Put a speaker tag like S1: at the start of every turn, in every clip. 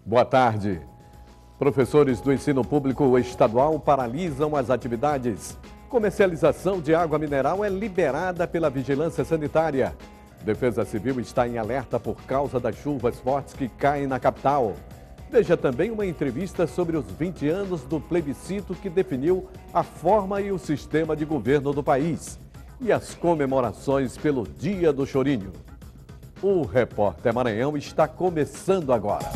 S1: Boa tarde. Professores do ensino público estadual paralisam as atividades. Comercialização de água mineral é liberada pela Vigilância Sanitária. Defesa Civil está em alerta por causa das chuvas fortes que caem na capital. Veja também uma entrevista sobre os 20 anos do plebiscito que definiu a forma e o sistema de governo do país. E as comemorações pelo Dia do Chorinho. O Repórter Maranhão está começando agora.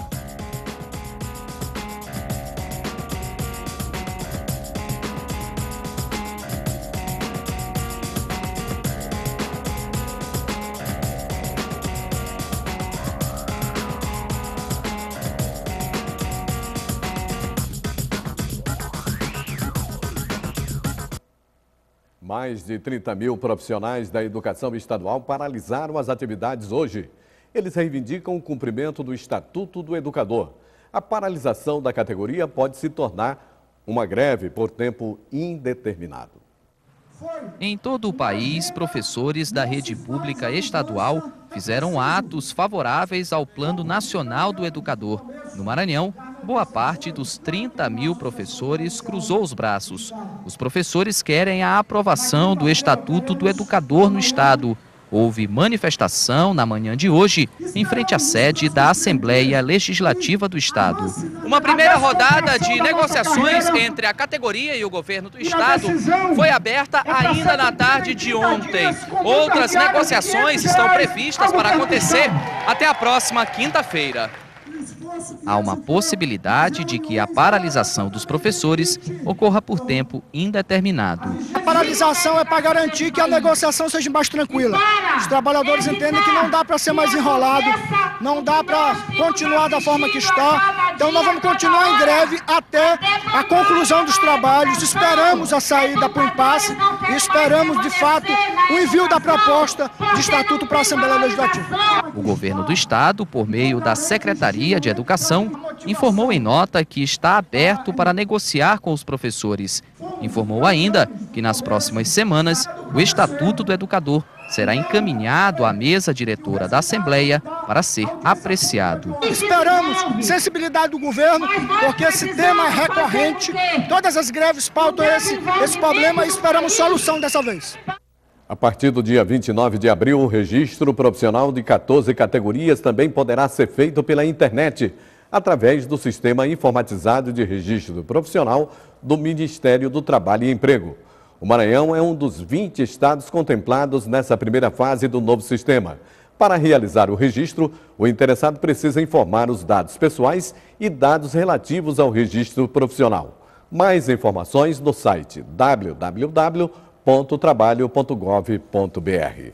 S1: Mais de 30 mil profissionais da educação estadual paralisaram as atividades hoje. Eles reivindicam o cumprimento do Estatuto do Educador. A paralisação da categoria pode se tornar uma greve por tempo indeterminado.
S2: Em todo o país, professores da rede pública estadual fizeram atos favoráveis ao Plano Nacional do Educador. No Maranhão, boa parte dos 30 mil professores cruzou os braços. Os professores querem a aprovação do Estatuto do Educador no Estado. Houve manifestação na manhã de hoje, em frente à sede da Assembleia Legislativa do Estado. Uma primeira rodada de negociações entre a categoria e o governo do Estado foi aberta ainda na tarde de ontem. Outras negociações estão previstas para acontecer até a próxima quinta-feira. Há uma possibilidade de que a paralisação dos professores ocorra por tempo indeterminado.
S3: A paralisação é para garantir que a negociação seja mais tranquila. Os trabalhadores entendem que não dá para ser mais enrolado, não dá para continuar da forma que está. Então nós vamos continuar em greve até a conclusão dos trabalhos. Esperamos a saída para o impasse e esperamos, de fato, o envio da proposta de estatuto para a Assembleia Legislativa.
S2: O governo do Estado, por meio da Secretaria de Educação, informou em nota que está aberto para negociar com os professores. Informou ainda que nas próximas semanas o Estatuto do Educador será encaminhado à mesa diretora da Assembleia para ser apreciado.
S3: Esperamos sensibilidade do governo, porque esse tema é recorrente. Todas as greves pautam esse problema e esperamos solução dessa vez.
S1: A partir do dia 29 de abril, o registro profissional de 14 categorias também poderá ser feito pela internet, através do Sistema Informatizado de Registro Profissional do Ministério do Trabalho e Emprego. O Maranhão é um dos 20 estados contemplados nessa primeira fase do novo sistema. Para realizar o registro, o interessado precisa informar os dados pessoais e dados relativos ao registro profissional. Mais informações no site www.trabalho.gov.br.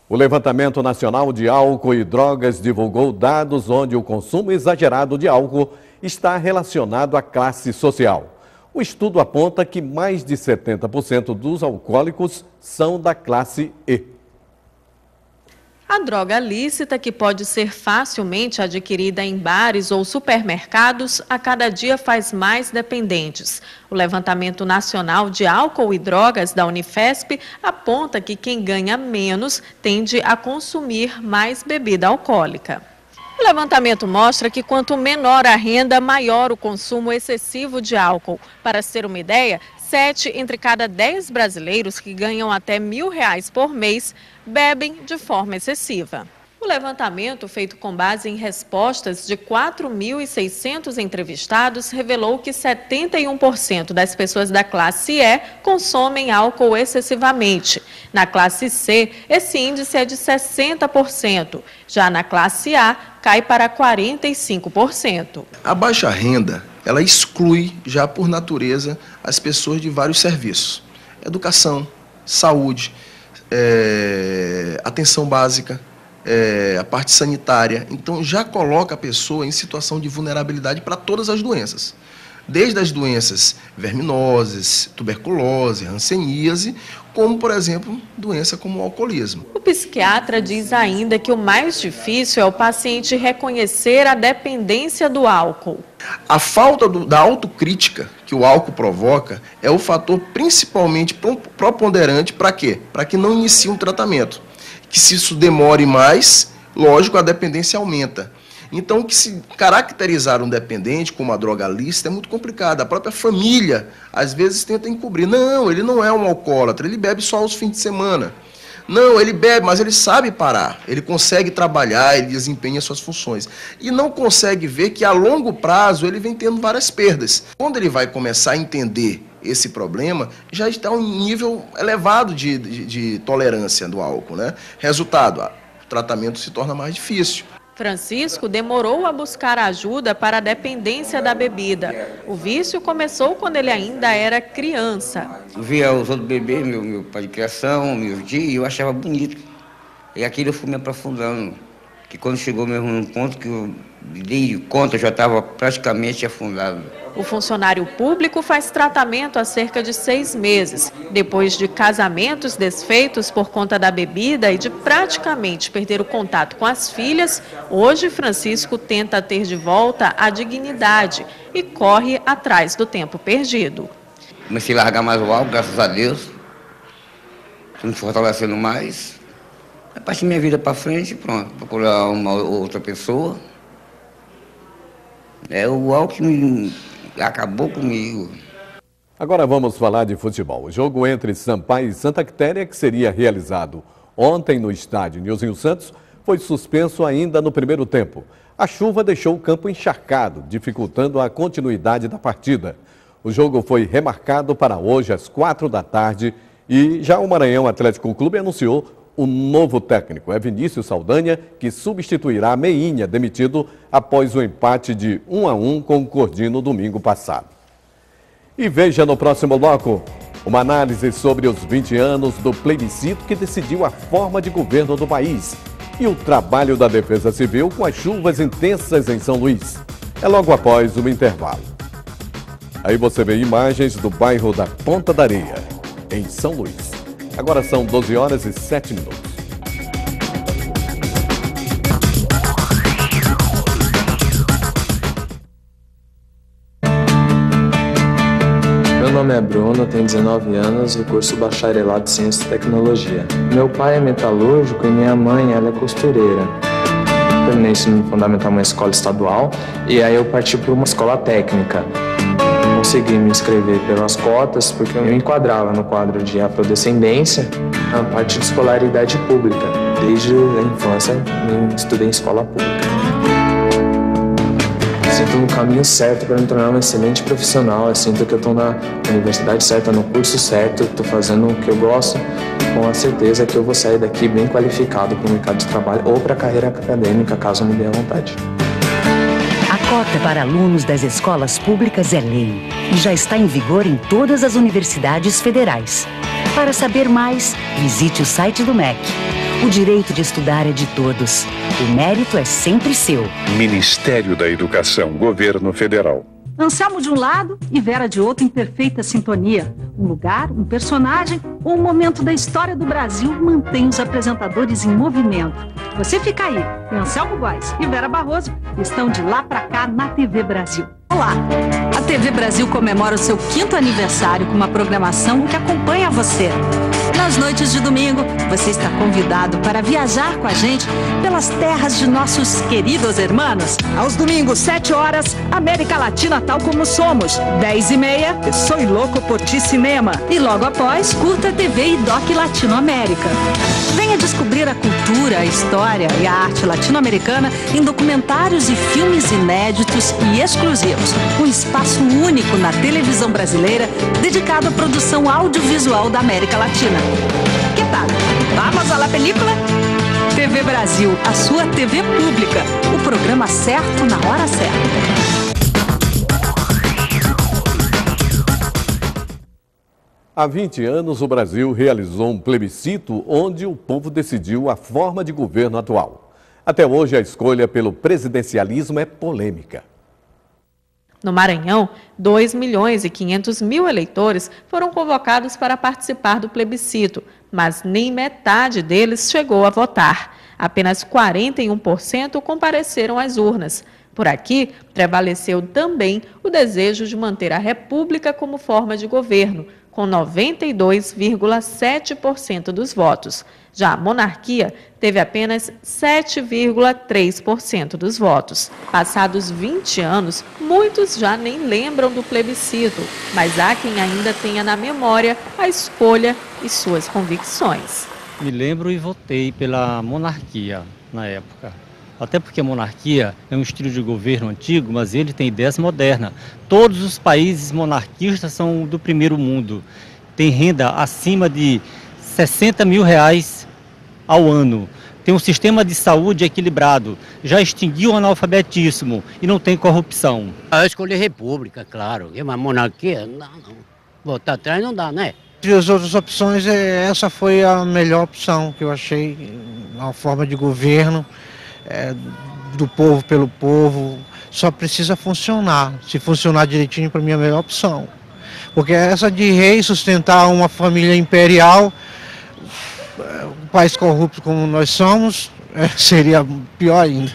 S1: O Levantamento Nacional de Álcool e Drogas divulgou dados onde o consumo exagerado de álcool está relacionado à classe social. O estudo aponta que mais de 70% dos alcoólicos são da classe E.
S4: A droga lícita, que pode ser facilmente adquirida em bares ou supermercados, a cada dia faz mais dependentes. O Levantamento Nacional de Álcool e Drogas da Unifesp aponta que quem ganha menos tende a consumir mais bebida alcoólica. O levantamento mostra que quanto menor a renda, maior o consumo excessivo de álcool. Para se ter uma ideia, 7 entre cada 10 brasileiros que ganham até R$1.000 por mês bebem de forma excessiva. O levantamento, feito com base em respostas de 4.600 entrevistados, revelou que 71% das pessoas da classe E consomem álcool excessivamente. Na classe C, esse índice é de 60%. Já na classe A, cai para 45%.
S5: A baixa renda, ela exclui, já por natureza, as pessoas de vários serviços. Educação, saúde, atenção básica, a parte sanitária. Então, já coloca a pessoa em situação de vulnerabilidade para todas as doenças. Desde as doenças verminosas, tuberculose, hanseníase, como, por exemplo, doença como o alcoolismo.
S4: O psiquiatra diz ainda que o mais difícil é o paciente reconhecer a dependência do álcool.
S5: A falta da autocrítica que o álcool provoca é o fator principalmente preponderante para quê? Para que não inicie um tratamento. Que se isso demore mais, lógico, a dependência aumenta. Então, que se caracterizar um dependente como uma droga lícita é muito complicado. A própria família, às vezes, tenta encobrir. Não, ele não é um alcoólatra, ele bebe só aos fins de semana. Não, ele bebe, mas ele sabe parar. Ele consegue trabalhar, ele desempenha suas funções. E não consegue ver que, a longo prazo, ele vem tendo várias perdas. Quando ele vai começar a entender esse problema, já está um nível elevado de tolerância do álcool, né? Resultado, o tratamento se torna mais difícil.
S4: Francisco demorou a buscar ajuda para a dependência da bebida. O vício começou quando ele ainda era criança.
S6: Eu via os outros bebês, meu pai de criação, meu tio, e eu achava bonito. E aquilo eu fui me aprofundando. Que quando chegou mesmo num ponto que eu dei conta, eu já estava praticamente afundado.
S4: O funcionário público faz tratamento há cerca de 6 meses. Depois de casamentos desfeitos por conta da bebida e de praticamente perder o contato com as filhas, hoje Francisco tenta ter de volta a dignidade e corre atrás do tempo perdido.
S6: Comecei a largar mais o álcool, graças a Deus. Estou me fortalecendo mais. A partir da minha vida para frente, pronto, procurar uma outra pessoa. O álcool que acabou comigo.
S1: Agora vamos falar de futebol. O jogo entre Sampaio e Santa Quitéria, que seria realizado ontem no estádio Nilzinho Santos, foi suspenso ainda no primeiro tempo. A chuva deixou o campo encharcado, dificultando a continuidade da partida. O jogo foi remarcado para hoje às 4 da tarde e já o Maranhão Atlético Clube anunciou o novo técnico. É Vinícius Saldanha, que substituirá Meinha, demitido após o empate de 1-1 com o Cordino domingo passado. E veja no próximo bloco uma análise sobre os 20 anos do plebiscito que decidiu a forma de governo do país e o trabalho da Defesa Civil com as chuvas intensas em São Luís. É logo após o intervalo. Aí você vê imagens do bairro da Ponta da Areia, em São Luís. Agora são 12 horas e 7 minutos.
S7: Meu nome é Bruno, tenho 19 anos e curso bacharelado em Ciência e Tecnologia. Meu pai é metalúrgico e minha mãe ela é costureira. Terminei ensino fundamental em uma escola estadual e aí eu parti para uma escola técnica. Consegui me inscrever pelas cotas porque eu me enquadrava no quadro de afrodescendência na parte de escolaridade pública. Desde a infância eu estudei em escola pública. Sinto no caminho certo para me tornar um excelente profissional. Eu sinto que eu estou na universidade certa, no curso certo, estou fazendo o que eu gosto, com a certeza que eu vou sair daqui bem qualificado para o mercado de trabalho ou para a carreira acadêmica, caso me dê a vontade.
S8: A cota para alunos das escolas públicas é lei e já está em vigor em todas as universidades federais. Para saber mais, visite o site do MEC. O direito de estudar é de todos. O mérito é sempre seu.
S9: Ministério da Educação, Governo Federal.
S10: Anselmo de um lado e Vera de outro em perfeita sintonia. Um lugar, um personagem ou um momento da história do Brasil mantém os apresentadores em movimento. Você fica aí, e Anselmo Góes e Vera Barroso estão de lá pra cá na TV Brasil. Olá! A TV Brasil comemora o seu 5º aniversário com uma programação que acompanha você. Nas noites de domingo, você está convidado para viajar com a gente pelas terras de nossos queridos hermanos. Aos domingos, 7 horas, América Latina tal como somos. 10h30, Soy Louco por Ti Cinema. E logo após, curta TV e Doc Latinoamérica. Venha descobrir a cultura, a história e a arte latino-americana em documentários e filmes inéditos e exclusivos. Um espaço único na televisão brasileira dedicado à produção audiovisual da América Latina. Que tal? Vamos à la película? TV Brasil, a sua TV pública. O programa certo na hora certa.
S1: Há 20 anos, o Brasil realizou um plebiscito onde o povo decidiu a forma de governo atual. Até hoje, a escolha pelo presidencialismo é polêmica.
S4: No Maranhão, 2.500.000 eleitores foram convocados para participar do plebiscito, mas nem metade deles chegou a votar. Apenas 41% compareceram às urnas. Por aqui, prevaleceu também o desejo de manter a República como forma de governo, com 92,7% dos votos. Já a monarquia teve apenas 7,3% dos votos. Passados 20 anos, muitos já nem lembram do plebiscito, mas há quem ainda tenha na memória a escolha e suas convicções.
S11: Me lembro e votei pela monarquia na época. Até porque a monarquia é um estilo de governo antigo, mas ele tem ideias modernas. Todos os países monarquistas são do primeiro mundo. Tem renda acima de R$60 mil ao ano. Tem um sistema de saúde equilibrado. Já extinguiu o analfabetismo e não tem corrupção.
S12: Eu escolhi república, claro. E uma monarquia, não. Votar atrás não dá, né?
S13: Entre as outras opções, essa foi a melhor opção que eu achei. Uma forma de governo. Do povo pelo povo, só precisa funcionar. Se funcionar direitinho, para mim é a melhor opção. Porque essa de rei sustentar uma família imperial, um país corrupto como nós somos, seria pior ainda.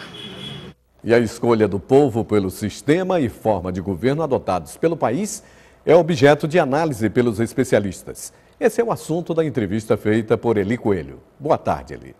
S1: E a escolha do povo pelo sistema e forma de governo adotados pelo país é objeto de análise pelos especialistas. Esse é o assunto da entrevista feita por Eli Coelho. Boa tarde, Eli.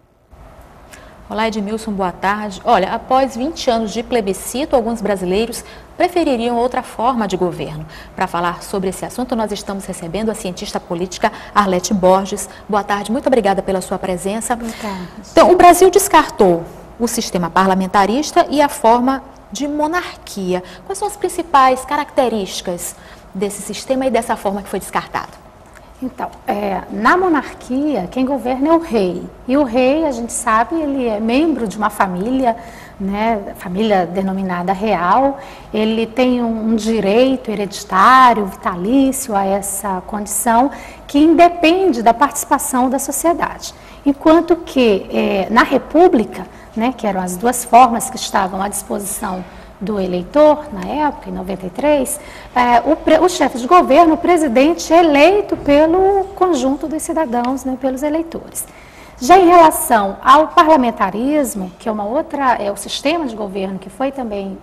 S14: Olá, Edmilson, boa tarde. Olha, após 20 anos de plebiscito, alguns brasileiros prefeririam outra forma de governo. Para falar sobre esse assunto, nós estamos recebendo a cientista política Arlete Borges. Boa tarde, muito obrigada pela sua presença.
S15: Boa tarde.
S14: Então, o Brasil descartou o sistema parlamentarista e a forma de monarquia. Quais são as principais características desse sistema e dessa forma que foi descartado?
S15: Então, na monarquia, quem governa é o rei. E o rei, a gente sabe, ele é membro de uma família, né, família denominada real. Ele tem um direito hereditário, vitalício a essa condição, que independe da participação da sociedade. Enquanto que na república, né, que eram as duas formas que estavam à disposição do eleitor, na época, em 93, o chefe de governo, o presidente, é eleito pelo conjunto dos cidadãos, né, pelos eleitores. Já em relação ao parlamentarismo, que é o sistema de governo que foi também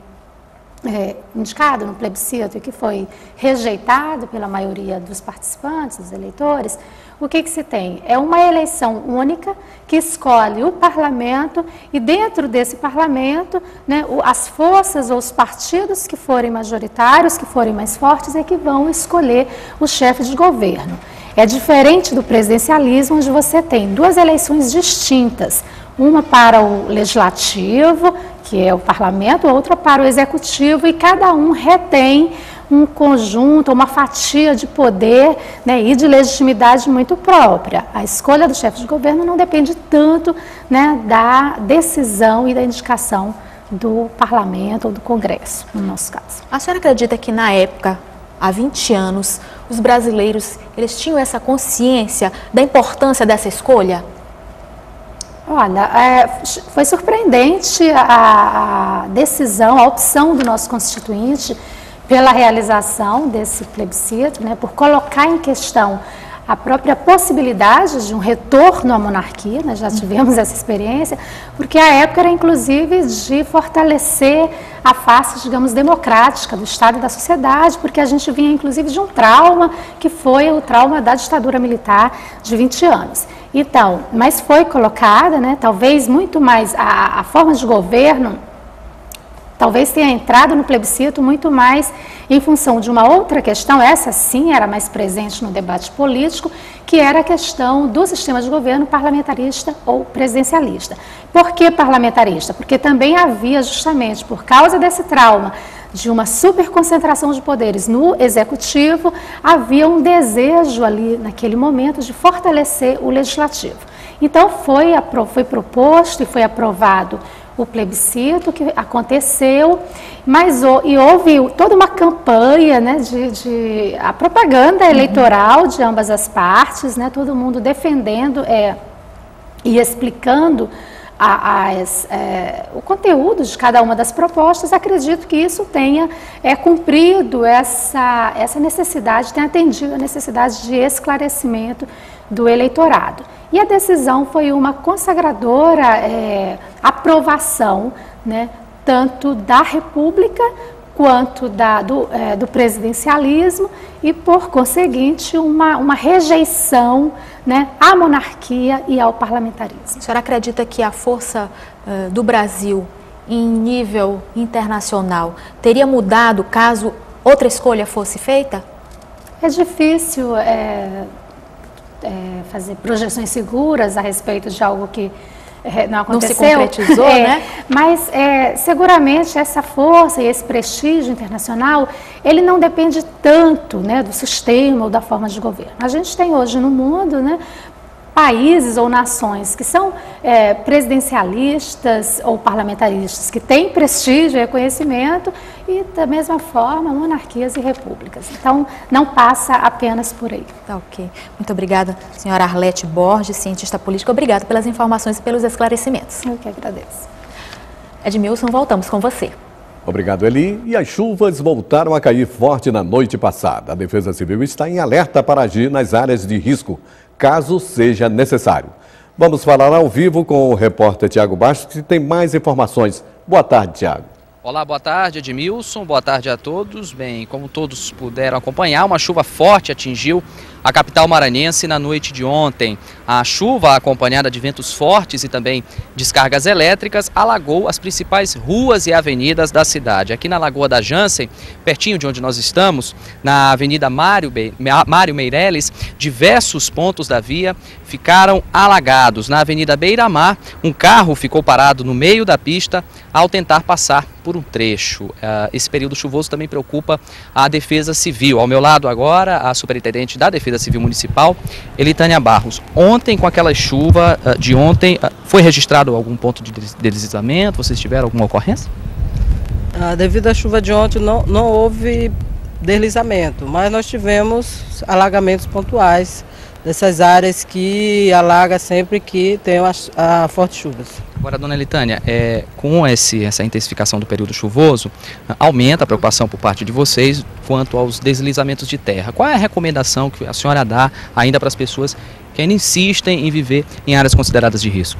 S15: indicado no plebiscito e que foi rejeitado pela maioria dos participantes, dos eleitores, o que se tem? É uma eleição única que escolhe o parlamento e dentro desse parlamento, né, as forças ou os partidos que forem majoritários, que forem mais fortes, é que vão escolher o chefe de governo. É diferente do presidencialismo, onde você tem duas eleições distintas, uma para o legislativo, que é o parlamento, outra para o executivo, e cada um retém um conjunto, uma fatia de poder, né, e de legitimidade muito própria. A escolha do chefe de governo não depende tanto, né, da decisão e da indicação do parlamento ou do Congresso, no nosso caso.
S14: A senhora acredita que na época, há 20 anos, os brasileiros eles tinham essa consciência da importância dessa escolha?
S15: Olha, foi surpreendente a decisão, a opção do nosso constituinte pela realização desse plebiscito, né, por colocar em questão a própria possibilidade de um retorno à monarquia, nós já tivemos essa experiência, porque a época era inclusive de fortalecer a face, digamos, democrática do Estado e da sociedade, porque a gente vinha inclusive de um trauma, que foi o trauma da ditadura militar de 20 anos. Então, mas foi colocada, né, talvez muito mais, a forma de governo talvez tenha entrado no plebiscito muito mais em função de uma outra questão, essa sim era mais presente no debate político, que era a questão do sistema de governo parlamentarista ou presidencialista. Por que parlamentarista? Porque também havia justamente, por causa desse trauma de uma superconcentração de poderes no executivo, havia um desejo ali naquele momento de fortalecer o legislativo. Então foi proposto e foi aprovado o plebiscito que aconteceu, mas houve toda uma campanha, né, a propaganda eleitoral de ambas as partes, né, todo mundo defendendo e explicando o conteúdo de cada uma das propostas. Acredito que isso tenha cumprido essa necessidade, tenha atendido a necessidade de esclarecimento do eleitorado. E a decisão foi uma consagradora aprovação, né, tanto da República quanto do presidencialismo e, por conseguinte, uma rejeição, né, à monarquia e ao parlamentarismo.
S14: A senhora acredita que a força do Brasil em nível internacional teria mudado caso outra escolha fosse feita?
S15: É difícil fazer projeções seguras a respeito de algo que não aconteceu.
S14: Não se concretizou, né?
S15: Mas seguramente essa força e esse prestígio internacional, ele não depende tanto, né, do sistema ou da forma de governo. A gente tem hoje no mundo, né, países ou nações que são presidencialistas ou parlamentaristas, que têm prestígio e reconhecimento, e da mesma forma monarquias e repúblicas. Então, não passa apenas por aí.
S14: Tá, ok. Muito obrigada, senhora Arlete Borges, cientista política. Obrigada pelas informações e pelos esclarecimentos.
S15: Eu que agradeço.
S14: Edmilson, voltamos com você.
S1: Obrigado, Eli. E as chuvas voltaram a cair forte na noite passada. A Defesa Civil está em alerta para agir nas áreas de risco, caso seja necessário. Vamos falar ao vivo com o repórter Tiago Bastos, que tem mais informações. Boa tarde, Tiago.
S2: Olá, boa tarde, Edmilson. Boa tarde a todos. Bem, como todos puderam acompanhar, uma chuva forte atingiu a capital maranhense na noite de ontem. A chuva, acompanhada de ventos fortes e também descargas elétricas, alagou as principais ruas e avenidas da cidade. Aqui na Lagoa da Jansen, pertinho de onde nós estamos, na Avenida Mário Meireles, diversos pontos da via ficaram alagados. Na Avenida Beira-Mar, um carro ficou parado no meio da pista ao tentar passar por um trecho. Esse período chuvoso também preocupa a Defesa Civil. Ao meu lado agora, a superintendente da Defesa Civil Municipal, Elitânia Barros. Ontem, com aquela chuva de ontem, foi registrado algum ponto de deslizamento? Vocês tiveram alguma ocorrência?
S16: Devido à chuva de ontem, não houve deslizamento, mas nós tivemos alagamentos pontuais dessas áreas que alaga sempre que tem fortes chuvas.
S2: Agora, dona Elitânia, com essa intensificação do período chuvoso, aumenta a preocupação por parte de vocês quanto aos deslizamentos de terra. Qual é a recomendação que a senhora dá ainda para as pessoas que ainda insistem em viver em áreas consideradas de risco?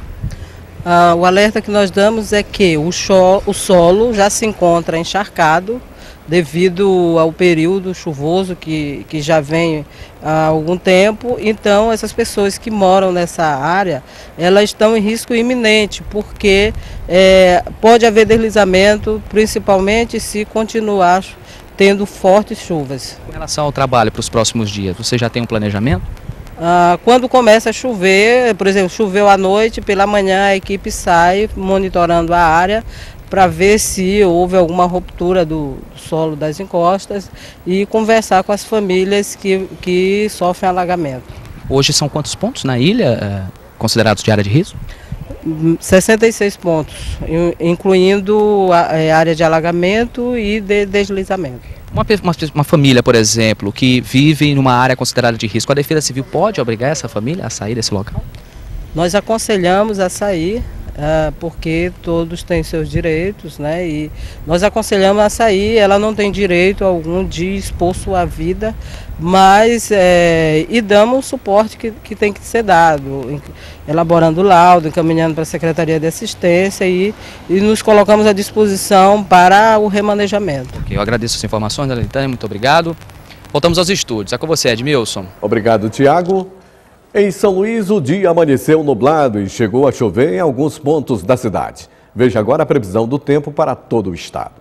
S16: O alerta que nós damos é que o solo já se encontra encharcado devido ao período chuvoso que já vem há algum tempo. Então, essas pessoas que moram nessa área, elas estão em risco iminente, porque pode haver deslizamento, principalmente se continuar tendo fortes chuvas.
S2: Com relação ao trabalho para os próximos dias, você já tem um planejamento?
S16: Quando começa a chover, por exemplo, choveu à noite, pela manhã a equipe sai monitorando a área para ver se houve alguma ruptura do solo das encostas e conversar com as famílias que sofrem alagamento.
S2: Hoje são quantos pontos na ilha considerados de área de risco?
S16: 66 pontos, incluindo a área de alagamento e de deslizamento.
S2: Uma família, por exemplo, que vive numa área considerada de risco, a Defesa Civil pode obrigar essa família a sair desse local?
S16: Nós aconselhamos a sair, porque todos têm seus direitos, né? E nós aconselhamos a sair. Ela não tem direito algum de expor sua vida, mas e damos o suporte que tem que ser dado, elaborando laudo, encaminhando para a Secretaria de Assistência e nos colocamos à disposição para o remanejamento.
S2: Eu agradeço as informações, Elitânia, muito obrigado. Voltamos aos estúdios. É com você, Edmilson.
S1: Obrigado, Tiago. Em São Luís, o dia amanheceu nublado e chegou a chover em alguns pontos da cidade. Veja agora a previsão do tempo para todo o estado.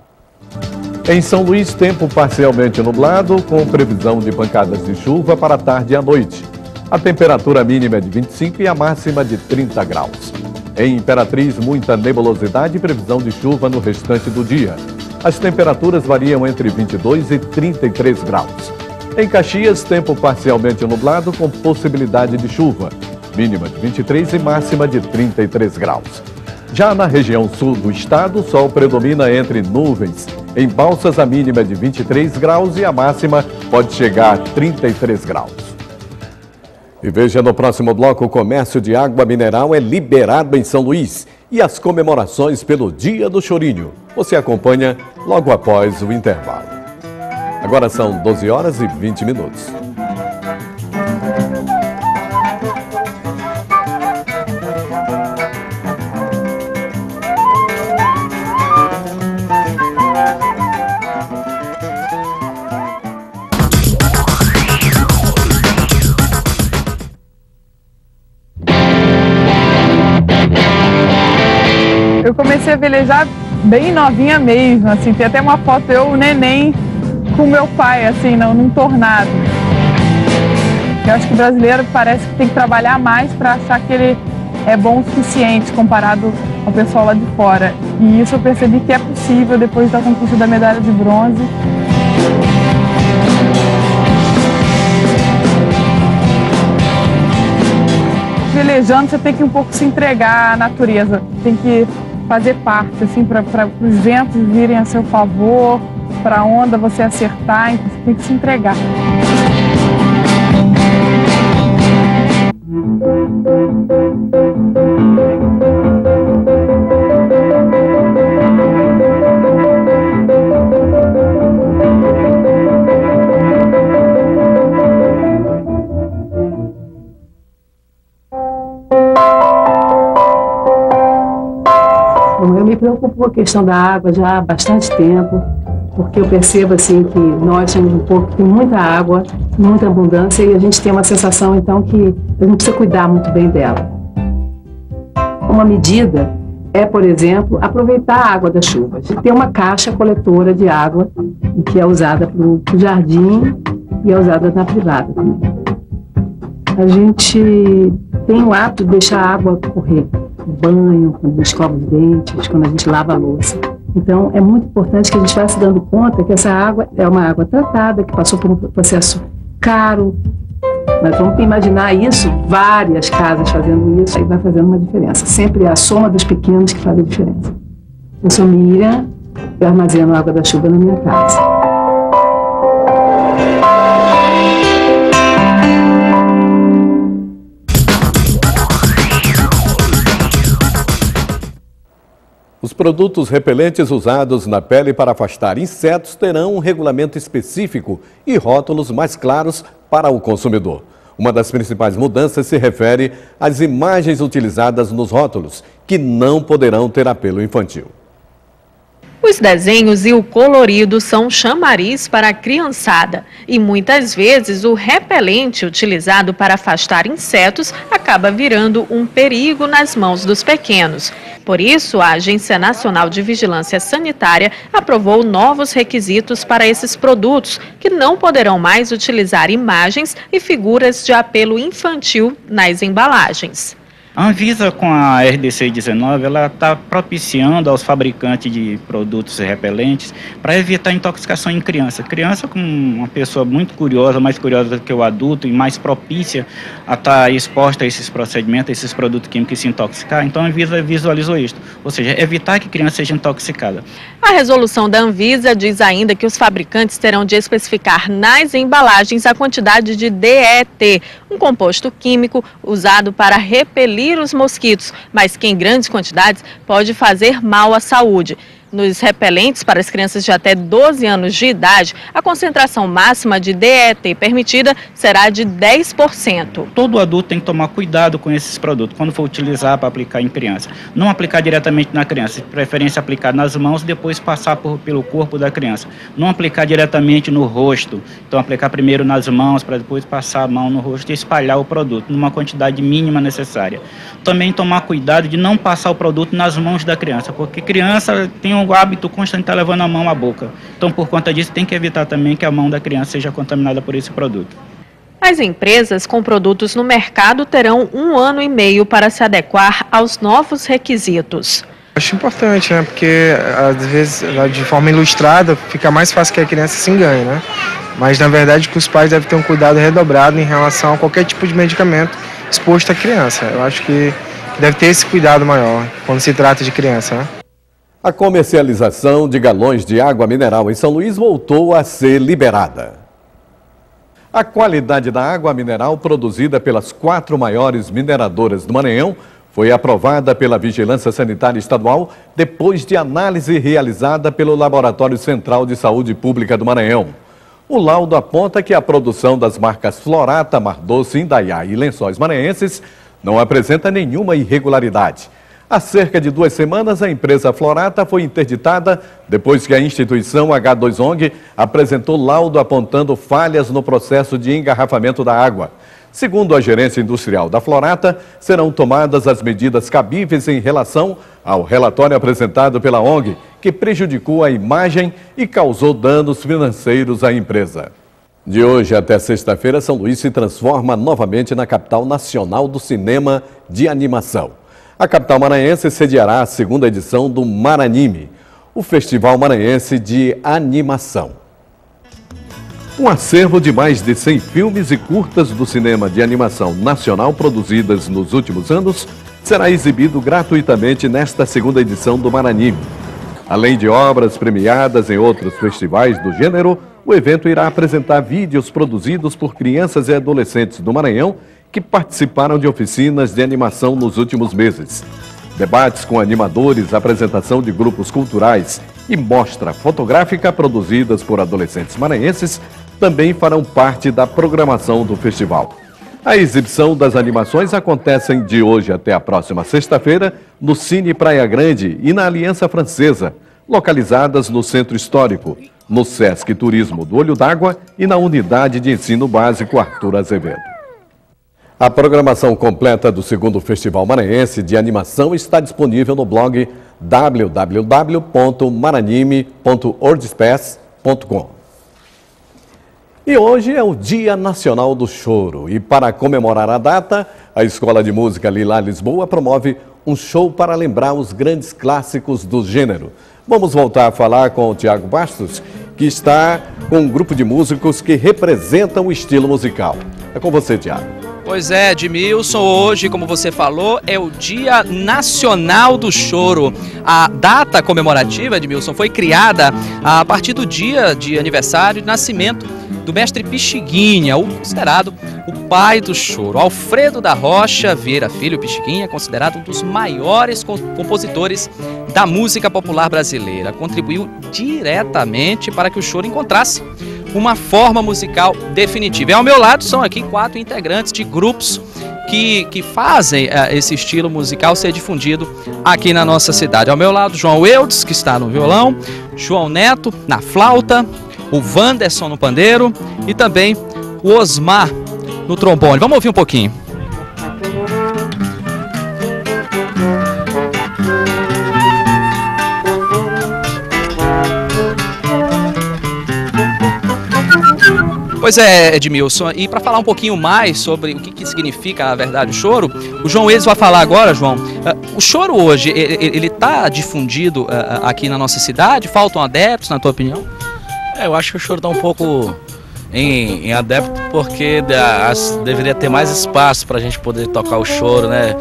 S1: Em São Luís, tempo parcialmente nublado, com previsão de pancadas de chuva para a tarde e à noite. A temperatura mínima é de 25 e a máxima de 30 graus. Em Imperatriz, muita nebulosidade e previsão de chuva no restante do dia. As temperaturas variam entre 22 e 33 graus. Em Caxias, tempo parcialmente nublado com possibilidade de chuva, mínima de 23 e máxima de 33 graus. Já na região sul do estado, o sol predomina entre nuvens. Em Balsas, a mínima é de 23 graus e a máxima pode chegar a 33 graus. E veja no próximo bloco, o comércio de água mineral é liberado em São Luís e as comemorações pelo Dia do Chorinho. Você acompanha logo após o intervalo. Agora são 12 horas e 20 minutos.
S17: Eu comecei a velejar bem novinha mesmo, assim, tem até uma foto eu, o neném, com meu pai, assim, num tornado. Eu acho que o brasileiro parece que tem que trabalhar mais para achar que ele é bom o suficiente comparado ao pessoal lá de fora. E isso eu percebi que é possível depois da conquista da medalha de bronze. Velejando, você tem que um pouco se entregar à natureza, tem que fazer parte, assim, para os ventos virem a seu favor, para a onda você acertar, então você tem que se entregar.
S18: Bom, eu me preocupo com a questão da água já há bastante tempo, porque eu percebo assim que nós somos um povo que tem muita água, muita abundância, e a gente tem uma sensação então que a gente precisa cuidar muito bem dela. Uma medida é, por exemplo, aproveitar a água das chuvas. Tem uma caixa coletora de água que é usada para o jardim e é usada na privada também. A gente tem o hábito de deixar a água correr, no banho, quando a gente escova os dentes, quando a gente lava a louça. Então, é muito importante que a gente vá se dando conta que essa água é uma água tratada, que passou por um processo caro. Nós vamos imaginar isso, várias casas fazendo isso, aí vai fazendo uma diferença. Sempre é a soma dos pequenos que faz a diferença. Eu sou Miriam, eu armazeno água da chuva na minha casa.
S1: Os produtos repelentes usados na pele para afastar insetos terão um regulamento específico e rótulos mais claros para o consumidor. Uma das principais mudanças se refere às imagens utilizadas nos rótulos, que não poderão ter apelo infantil.
S4: Os desenhos e o colorido são chamariz para a criançada e muitas vezes o repelente utilizado para afastar insetos acaba virando um perigo nas mãos dos pequenos. Por isso, a Agência Nacional de Vigilância Sanitária aprovou novos requisitos para esses produtos, que não poderão mais utilizar imagens e figuras de apelo infantil nas embalagens.
S19: A Anvisa, com a RDC 19, ela está propiciando aos fabricantes de produtos repelentes para evitar intoxicação em criança. Criança, como uma pessoa muito curiosa, mais curiosa do que o adulto e mais propícia a estar exposta a esses procedimentos, a esses produtos químicos e se intoxicar, então a Anvisa visualizou isso, ou seja, evitar que criança seja intoxicada.
S4: A resolução da Anvisa diz ainda que os fabricantes terão de especificar nas embalagens a quantidade de DET, um composto químico usado para repelir os mosquitos, mas que em grandes quantidades pode fazer mal à saúde. Nos repelentes para as crianças de até 12 anos de idade, a concentração máxima de DET permitida será de 10%.
S19: Todo adulto tem que tomar cuidado com esses produtos, quando for utilizar para aplicar em criança. Não aplicar diretamente na criança, de preferência aplicar nas mãos, depois passar pelo corpo da criança. Não aplicar diretamente no rosto, então aplicar primeiro nas mãos, para depois passar a mão no rosto e espalhar o produto, numa quantidade mínima necessária. Também tomar cuidado de não passar o produto nas mãos da criança, porque criança tem o hábito constante de estar levando a mão à boca. Então, por conta disso, tem que evitar também que a mão da criança seja contaminada por esse produto.
S4: As empresas com produtos no mercado terão 1 ano e meio para se adequar aos novos requisitos.
S20: Acho importante, né? Porque, às vezes, de forma ilustrada, fica mais fácil que a criança se engane, né? Mas, na verdade, que os pais devem ter um cuidado redobrado em relação a qualquer tipo de medicamento exposto à criança. Eu acho que deve ter esse cuidado maior quando se trata de criança, né?
S1: A comercialização de galões de água mineral em São Luís voltou a ser liberada. A qualidade da água mineral produzida pelas 4 maiores mineradoras do Maranhão foi aprovada pela Vigilância Sanitária Estadual depois de análise realizada pelo Laboratório Central de Saúde Pública do Maranhão. O laudo aponta que a produção das marcas Florata, Mar Doce, Indaiá e Lençóis Maranhenses não apresenta nenhuma irregularidade. Há cerca de 2 semanas, a empresa Florata foi interditada depois que a instituição H2ONG apresentou laudo apontando falhas no processo de engarrafamento da água. Segundo a gerência industrial da Florata, serão tomadas as medidas cabíveis em relação ao relatório apresentado pela ONG, que prejudicou a imagem e causou danos financeiros à empresa. De hoje até sexta-feira, São Luís se transforma novamente na capital nacional do cinema de animação. A capital maranhense sediará a segunda edição do Maranime, o Festival Maranhense de Animação. Um acervo de mais de 100 filmes e curtas do cinema de animação nacional produzidas nos últimos anos será exibido gratuitamente nesta segunda edição do Maranime. Além de obras premiadas em outros festivais do gênero, o evento irá apresentar vídeos produzidos por crianças e adolescentes do Maranhão que participaram de oficinas de animação nos últimos meses. Debates com animadores, apresentação de grupos culturais e mostra fotográfica produzidas por adolescentes maranhenses também farão parte da programação do festival. A exibição das animações acontece de hoje até a próxima sexta-feira no Cine Praia Grande e na Aliança Francesa, localizadas no Centro Histórico, no Sesc Turismo do Olho d'Água e na Unidade de Ensino Básico Arthur Azevedo. A programação completa do segundo Festival Maranhense de Animação está disponível no blog www.maranime.wordpress.com. E hoje é o Dia Nacional do Choro e para comemorar a data, a Escola de Música Lila Lisboa promove um show para lembrar os grandes clássicos do gênero. Vamos voltar a falar com o Tiago Bastos, que está com um grupo de músicos que representam o estilo musical. É com você, Tiago.
S2: Pois é, Edmilson, hoje, como você falou, é o Dia Nacional do Choro. A data comemorativa, Edmilson, foi criada a partir do dia de aniversário de nascimento do mestre Pixinguinha, considerado o pai do choro. Alfredo da Rocha Vieira Filho Pixinguinha é considerado um dos maiores compositores da música popular brasileira. Contribuiu diretamente para que o choro encontrasse uma forma musical definitiva. E ao meu lado são aqui 4 integrantes de grupos que fazem esse estilo musical ser difundido aqui na nossa cidade. Ao meu lado, João Eudes, que está no violão, João Neto na flauta, o Wanderson no pandeiro e também o Osmar no trombone. Vamos ouvir um pouquinho. Pois é, Edmilson, e para falar um pouquinho mais sobre o que significa, na verdade, o choro, o João Eudes vai falar agora, João. O choro hoje, ele está difundido aqui na nossa cidade? Faltam adeptos, na tua opinião?
S21: Eu acho que o choro está um pouco em adepto, porque deveria ter mais espaço para a gente poder tocar o choro, né?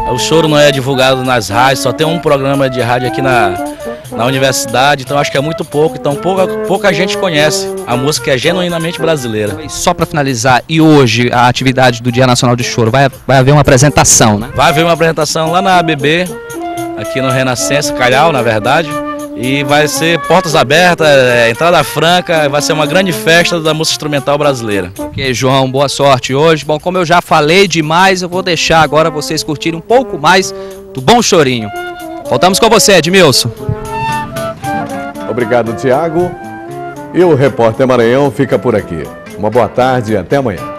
S21: O choro não é divulgado nas rádios, só tem um programa de rádio aqui na universidade, então acho que é muito pouco, então pouca gente conhece a música, que é genuinamente brasileira.
S2: Só para finalizar, e hoje a atividade do Dia Nacional do Choro, vai haver uma apresentação, né?
S21: Vai haver uma apresentação lá na ABB, aqui no Renascença, Calhau, na verdade, e vai ser portas abertas, entrada franca, vai ser uma grande festa da música instrumental brasileira.
S2: Ok, João, boa sorte hoje. Bom, como eu já falei demais, eu vou deixar agora vocês curtirem um pouco mais do bom chorinho. Voltamos com você, Edmilson.
S1: Obrigado, Tiago. E o Repórter Maranhão fica por aqui. Uma boa tarde e até amanhã.